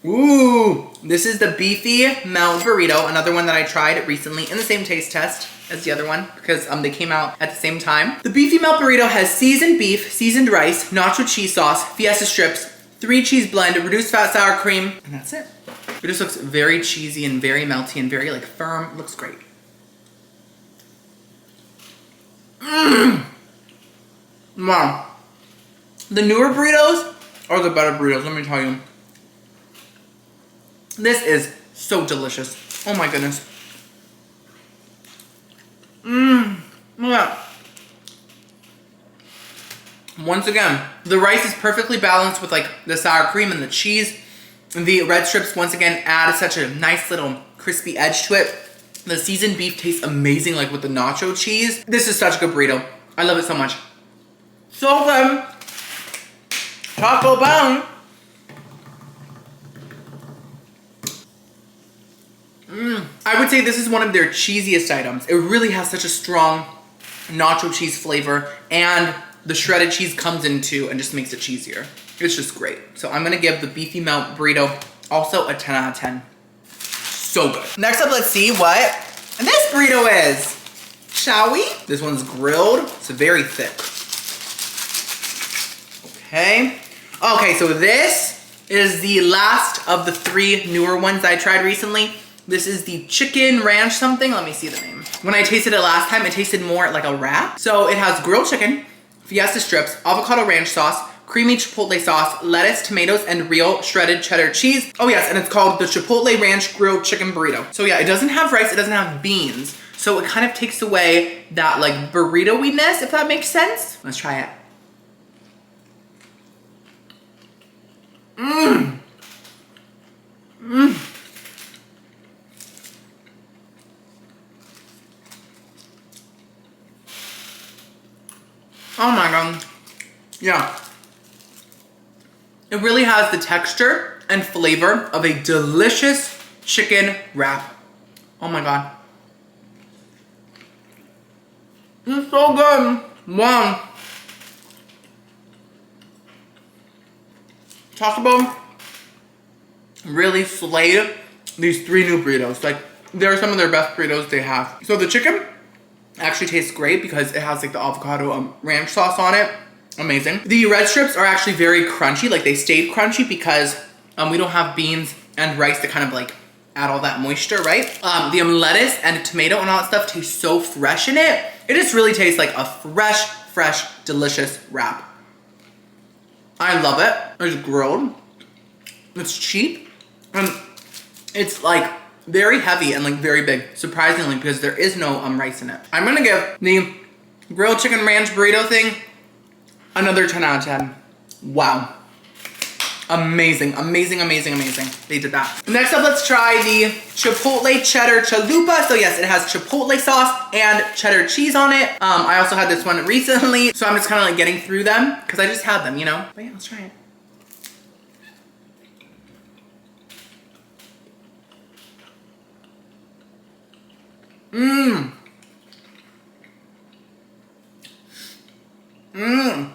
Ooh, this is the Beefy Melt Burrito, another one that I tried recently in the same taste test as the other one because they came out at the same time. The Beefy Melt Burrito has seasoned beef, seasoned rice, nacho cheese sauce, Fiesta strips, 3-cheese blend, reduced fat sour cream, and that's it. It just looks very cheesy and very melty and very like firm. It looks great. Wow. The newer burritos are the better burritos, let me tell you. This is so delicious. Oh my goodness. Yeah. Once again, the rice is perfectly balanced with like the sour cream and the cheese. The red strips, once again, add such a nice little crispy edge to it. The seasoned beef tastes amazing, like with the nacho cheese. This is such a good burrito. I love it so much. So good. Taco Bell. I would say this is one of their cheesiest items. It really has such a strong nacho cheese flavor, and the shredded cheese comes into and just makes it cheesier. It's just great. So I'm gonna give the Beefy Melt Burrito also a 10 out of 10. So good. Next up, let's see what this burrito is. Shall we? This one's grilled. It's very thick. Okay. Okay, so this is the last of the 3 newer ones I tried recently. This is the chicken ranch something. Let me see the name. When I tasted it last time, it tasted more like a wrap. So it has grilled chicken, Fiesta strips, avocado ranch sauce, creamy chipotle sauce, lettuce, tomatoes, and real shredded cheddar cheese. Oh yes, and it's called the Chipotle Ranch Grilled Chicken Burrito. So yeah, it doesn't have rice, it doesn't have beans. So it kind of takes away that like burrito-iness, if that makes sense. Let's try it. Oh my god. Yeah. It really has the texture and flavor of a delicious chicken wrap. Oh my god. It's so good. Wow. Taco Bell really slayed these 3 new burritos. Like, they're some of their best burritos they have. So the chicken actually tastes great because it has like the avocado ranch sauce on it. Amazing. The red strips are actually very crunchy. Like, they stayed crunchy because we don't have beans and rice that kind of like add all that moisture, right? The lettuce and tomato and all that stuff tastes so fresh in it. It just really tastes like a fresh, delicious wrap. I love it. It's grilled. It's cheap. And it's like very heavy and like very big, surprisingly, because there is no rice in it. I'm gonna give the grilled chicken ranch burrito thing another 10 out of 10. Wow. Amazing, amazing, amazing, amazing. They did that. Next up, let's try the Chipotle Cheddar Chalupa. So yes, it has Chipotle sauce and cheddar cheese on it. I also had this one recently, so I'm just kind of like getting through them because I just had them, you know? But yeah, let's try it. Mmm. Mmm.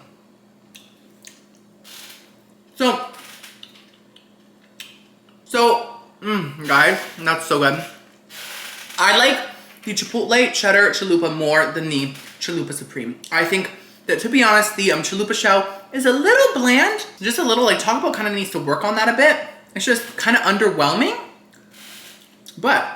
Guys, that's so good. I like the Chipotle Cheddar Chalupa more than the Chalupa Supreme. I think that, to be honest, the Chalupa shell is a little bland. Just a little, like, Taco Bell kind of needs to work on that a bit. It's just kind of underwhelming. But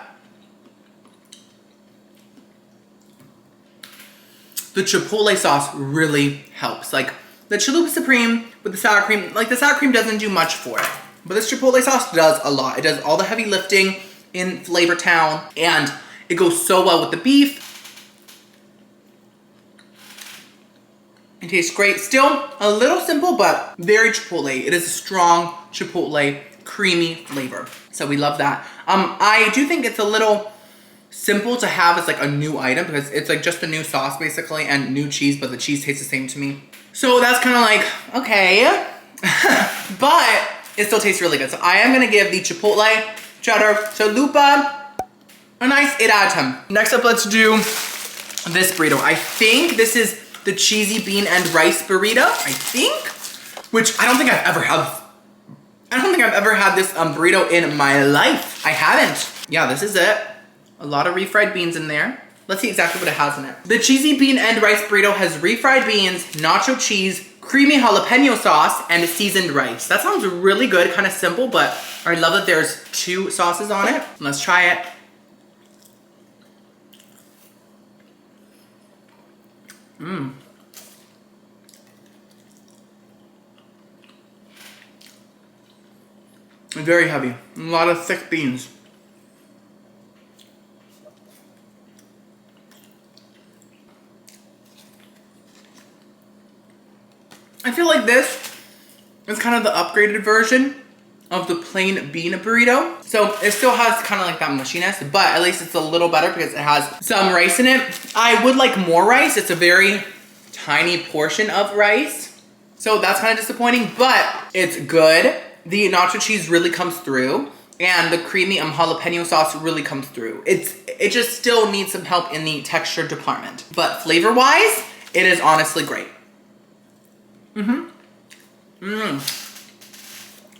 the Chipotle sauce really helps. Like, the Chalupa Supreme with the sour cream, like, the sour cream doesn't do much for it. But this Chipotle sauce does a lot. It does all the heavy lifting in Flavor Town, and it goes so well with the beef. It tastes great. Still a little simple, but very Chipotle. It is a strong Chipotle, creamy flavor. So we love that. I do think it's a little simple to have as like a new item because it's like just a new sauce basically and new cheese, but the cheese tastes the same to me. So that's kind of like, okay. But it still tastes really good. So I am gonna give the Chipotle Cheddar Chalupa a nice 8 out of 10. Next up, let's do this burrito. I think this is the cheesy bean and rice burrito, I think, which I don't think I've ever had. I don't think I've ever had this burrito in my life. I haven't. Yeah, this is it. A lot of refried beans in there. Let's see exactly what it has in it. The cheesy bean and rice burrito has refried beans, nacho cheese, creamy jalapeno sauce, and seasoned rice. That sounds really good, kind of simple, but I love that there's 2 sauces on it. Let's try it. Mmm. Very heavy. A lot of thick beans. I feel like this is kind of the upgraded version of the plain bean burrito. So it still has kind of like that mushiness, but at least it's a little better because it has some rice in it. I would like more rice. It's a very tiny portion of rice. So that's kind of disappointing, but it's good. The nacho cheese really comes through and the creamy jalapeno sauce really comes through. It just still needs some help in the texture department. But flavor-wise, it is honestly great.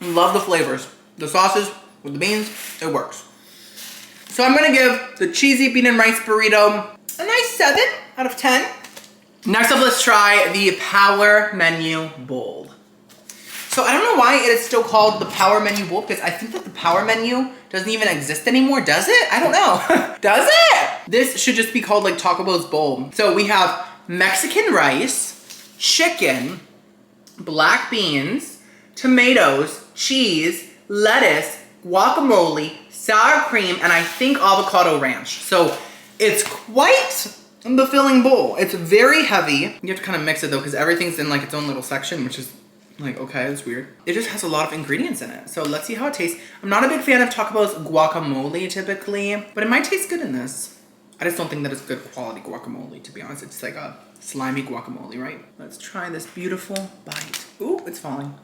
Love the flavors. The sauces with the beans, it works. So I'm gonna give the cheesy bean and rice burrito a nice 7 out of 10. Next up, let's try the Power Menu Bowl. So I don't know why it is still called the Power Menu Bowl because I think that the Power Menu doesn't even exist anymore, does it? I don't know. Does it? This should just be called like Taco Bell's bowl. So we have Mexican rice, chicken, black beans, tomatoes, cheese, lettuce, guacamole, sour cream, and I think avocado ranch. So it's quite the filling bowl. It's very heavy. You have to kind of mix it though because everything's in like its own little section, which is like, okay, it's weird. It just has a lot of ingredients in it. So let's see how it tastes. I'm not a big fan of Taco Bell's guacamole typically, but it might taste good in this. I just don't think that it's good quality guacamole, to be honest. It's like a slimy guacamole, right? Let's try this beautiful bite. Ooh, it's falling.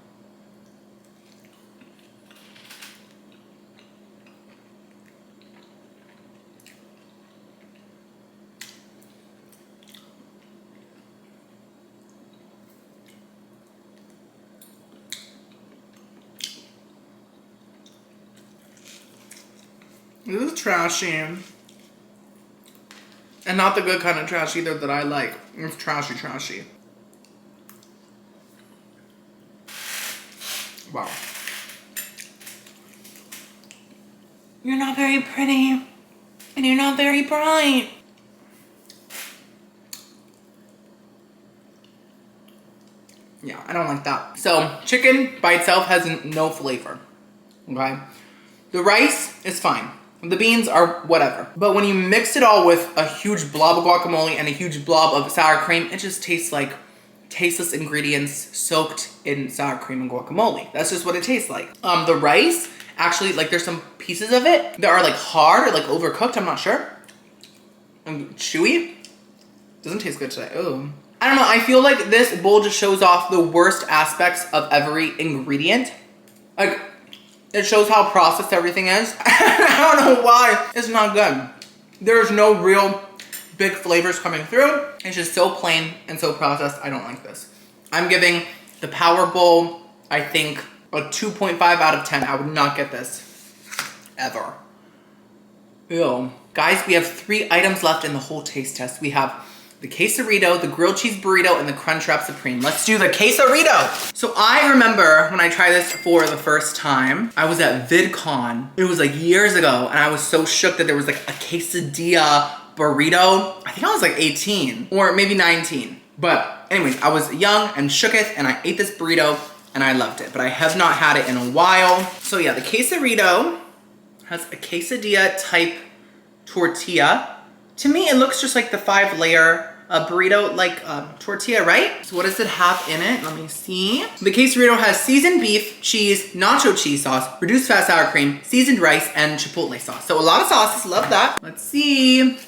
This is trashy. And not the good kind of trash either that I like. It's trashy, trashy. Wow. You're not very pretty and you're not very bright. Yeah, I don't like that. So chicken by itself has no flavor, okay? The rice is fine. The beans are whatever. But when you mix it all with a huge blob of guacamole and a huge blob of sour cream, it just tastes like tasteless ingredients soaked in sour cream and guacamole. That's just what it tastes like. The rice, actually, like there's some pieces of it that are like hard or like overcooked, I'm not sure. And chewy. Doesn't taste good today, oh. I don't know, I feel like this bowl just shows off the worst aspects of every ingredient. Like, it shows how processed everything is. I don't know why it's not good. There's no real big flavors coming through. It's just so plain and so processed. I don't like this. I'm giving the Power Bowl, I think, a 2.5 out of 10. I would not get this ever. Ew. Guys, we have 3 items left in the whole taste test. We have the Quesarito, the grilled cheese burrito, and the Crunchwrap Supreme. Let's do the Quesarito. So I remember when I tried this for the first time, I was at VidCon. It was like years ago, and I was so shook that there was like a quesadilla burrito. I think I was like 18 or maybe 19. But anyways, I was young and shooketh, and I ate this burrito and I loved it, but I have not had it in a while. So yeah, the Quesarito has a quesadilla type tortilla. To me, it looks just like the 5-layer burrito, like tortilla, right? So what does it have in it? Let me see. The Quesarito has seasoned beef, cheese, nacho cheese sauce, reduced fat sour cream, seasoned rice, and Chipotle sauce. So a lot of sauces, love that. Let's see.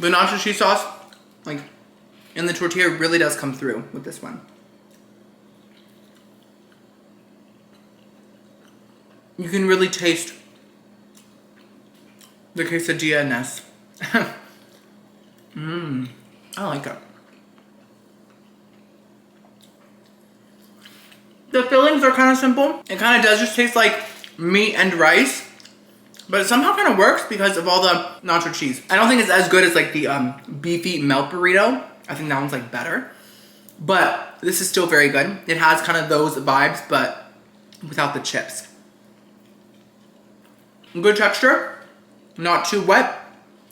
The nacho cheese sauce, like, in the tortilla really does come through with this one. You can really taste the quesadilla-ness. I like it. The fillings are kind of simple. It kind of does just taste like meat and rice, but it somehow kind of works because of all the nacho cheese. I don't think it's as good as like the beefy melt burrito. I think that one's like better, but this is still very good. It has kind of those vibes, but without the chips. Good texture, not too wet,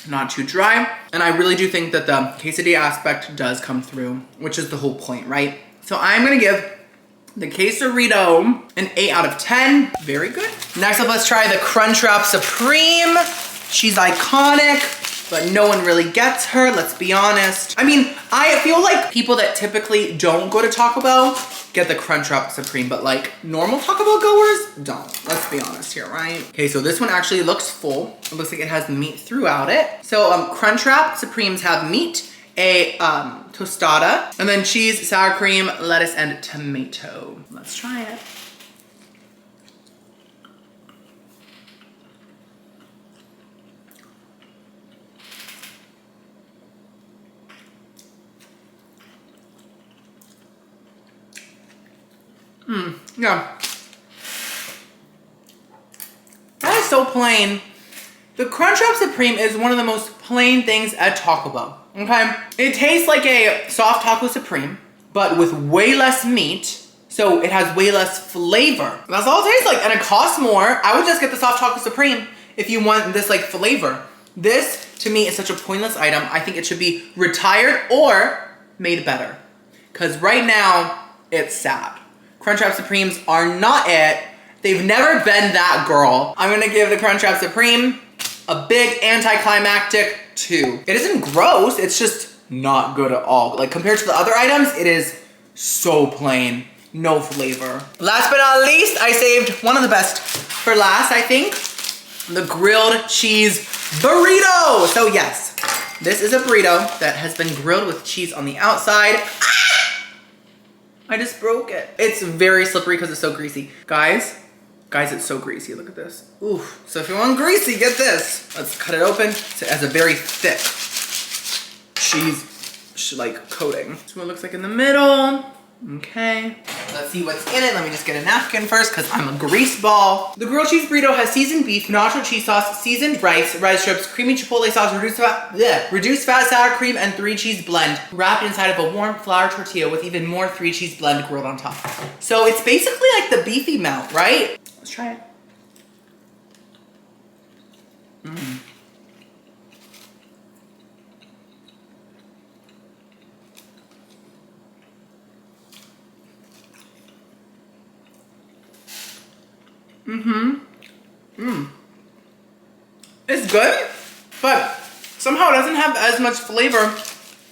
not too dry. And I really do think that the quesadilla aspect does come through, which is the whole point, right? So I'm gonna give the Quesarito an 8 out of 10. Very good. Next up, let's try the Crunchwrap Supreme. She's iconic, but no one really gets her, let's be honest. I mean, I feel like people that typically don't go to Taco Bell get the Crunchwrap Supreme, but like normal Taco Bell goers don't. Let's be honest here, right? Okay, so this one actually looks full. It looks like it has meat throughout it. So Crunchwrap Supremes have meat, a tostada, and then cheese, sour cream, lettuce, and tomato. Let's try it. Yeah. That is so plain. The Crunchwrap Supreme is one of the most plain things at Taco Bell, okay? It tastes like a soft taco Supreme, but with way less meat, so it has way less flavor. That's all it tastes like, and it costs more. I would just get the soft taco Supreme if you want this like flavor. This, to me, is such a pointless item. I think it should be retired or made better. Because right now, it's sad. Crunchwrap Supremes are not it. They've never been that girl. I'm gonna give the Crunchwrap Supreme a big anticlimactic 2. It isn't gross, it's just not good at all. Like compared to the other items, it is so plain, no flavor. Last but not least, I saved one of the best for last, I think. The grilled cheese burrito. So yes, this is a burrito that has been grilled with cheese on the outside. I just broke it. It's very slippery because it's so greasy. Guys, it's so greasy. Look at this. Oof. So if you want greasy, get this. Let's cut it open. So it has a very thick cheese like coating. That's what it looks like in the middle. Okay, let's see what's in it. Let me just get a napkin first because I'm a grease ball. The grilled cheese burrito has seasoned beef, nacho cheese sauce, seasoned rice strips, creamy chipotle sauce, reduced fat sour cream, and 3-cheese blend wrapped inside of a warm flour tortilla with even more 3-cheese blend grilled on top. So it's basically like the beefy melt, right? Let's try it. Mm. It's good, but somehow it doesn't have as much flavor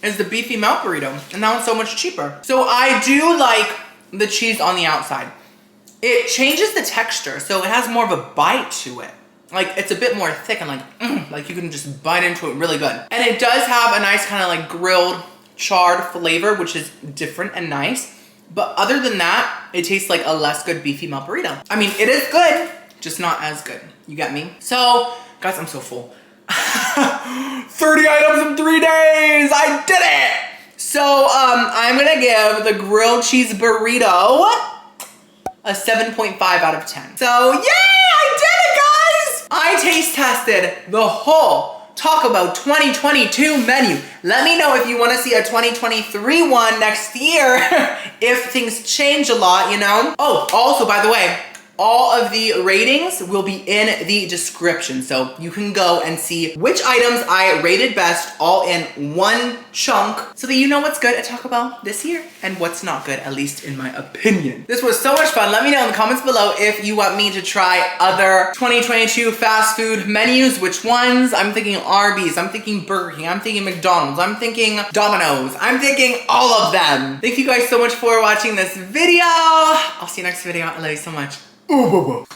as the beefy melt burrito, and that one's so much cheaper. So I do like the cheese on the outside. It changes the texture, so it has more of a bite to it. Like, it's a bit more thick and like you can just bite into it really good. And it does have a nice kind of like grilled, charred flavor, which is different and nice. But other than that, it tastes like a less good beefy melt burrito. I mean, it is good, just not as good. You get me? So, guys, I'm so full. 30 items in 3 days! I did it! So, I'm gonna give the grilled cheese burrito a 7.5 out of 10. So, yay! I did it, guys! I taste tested the whole Taco Bell 2022 menu. Let me know if you want to see a 2023 one next year, if things change a lot, you know? Oh, also, by the way, all of the ratings will be in the description, so you can go and see which items I rated best all in one chunk so that you know what's good at Taco Bell this year and what's not good, at least in my opinion. This was so much fun. Let me know in the comments below if you want me to try other 2022 fast food menus, which ones. I'm thinking Arby's, I'm thinking Burger King, I'm thinking McDonald's, I'm thinking Domino's, I'm thinking all of them. Thank you guys so much for watching this video. I'll see you next video. I love you so much. Ooh, boo, boo.